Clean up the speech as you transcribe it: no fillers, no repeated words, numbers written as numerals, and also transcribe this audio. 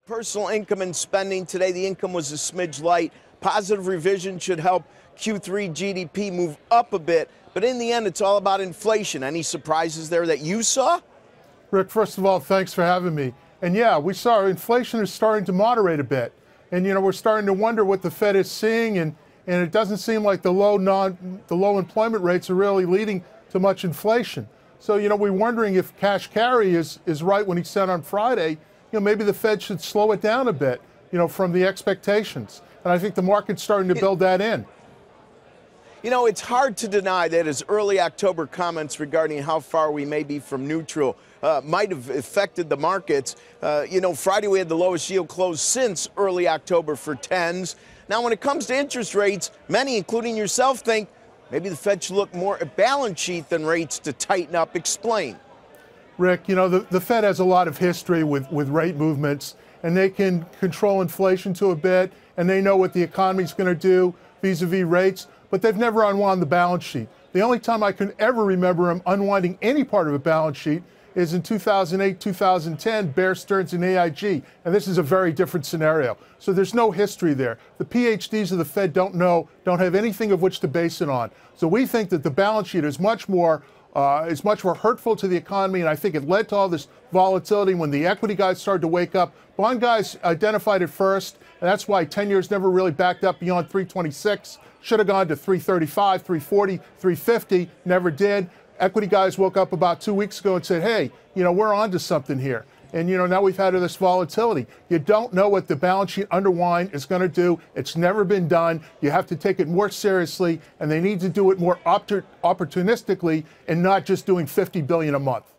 Personal income and spending today, the income was a smidge light. Positive revision should help Q3 GDP move up a bit. But in the end, it's all about inflation. Any surprises there that you saw? Rick, first of all, thanks for having me. And yeah, we saw inflation is starting to moderate a bit. And, we're starting to wonder what the Fed is seeing. And it doesn't seem like the low employment rates are really leading to much inflation. So, we're wondering if cash carry is right when he said on Friday, maybe the Fed should slow it down a bit, from the expectations. And I think the market's starting to build that in. It's hard to deny that his early October comments regarding how far we may be from neutral might have affected the markets. Friday we had the lowest yield close since early October for 10s. Now, when it comes to interest rates, many, including yourself, think maybe the Fed should look more at balance sheet than rates to tighten up. Explain. Rick, the Fed has a lot of history with rate movements, and they can control inflation to a bit, and they know what the economy's going to do vis-a-vis rates, but they've never unwound the balance sheet. The only time I can ever remember them unwinding any part of a balance sheet is in 2008, 2010, Bear Stearns and AIG, and this is a very different scenario. So there's no history there. The PhDs of the Fed don't have anything of which to base it on. So we think that the balance sheet is much more hurtful to the economy, and I think it led to all this volatility when the equity guys started to wake up. Bond guys identified it first, and that's why 10 years never really backed up beyond 326. Should have gone to 335, 340, 350, never did. Equity guys woke up about 2 weeks ago and said, hey, we're onto something here. And, now we've had this volatility. You don't know what the balance sheet unwind is going to do. It's never been done. You have to take it more seriously, and they need to do it more opportunistically and not just doing $50 billion a month.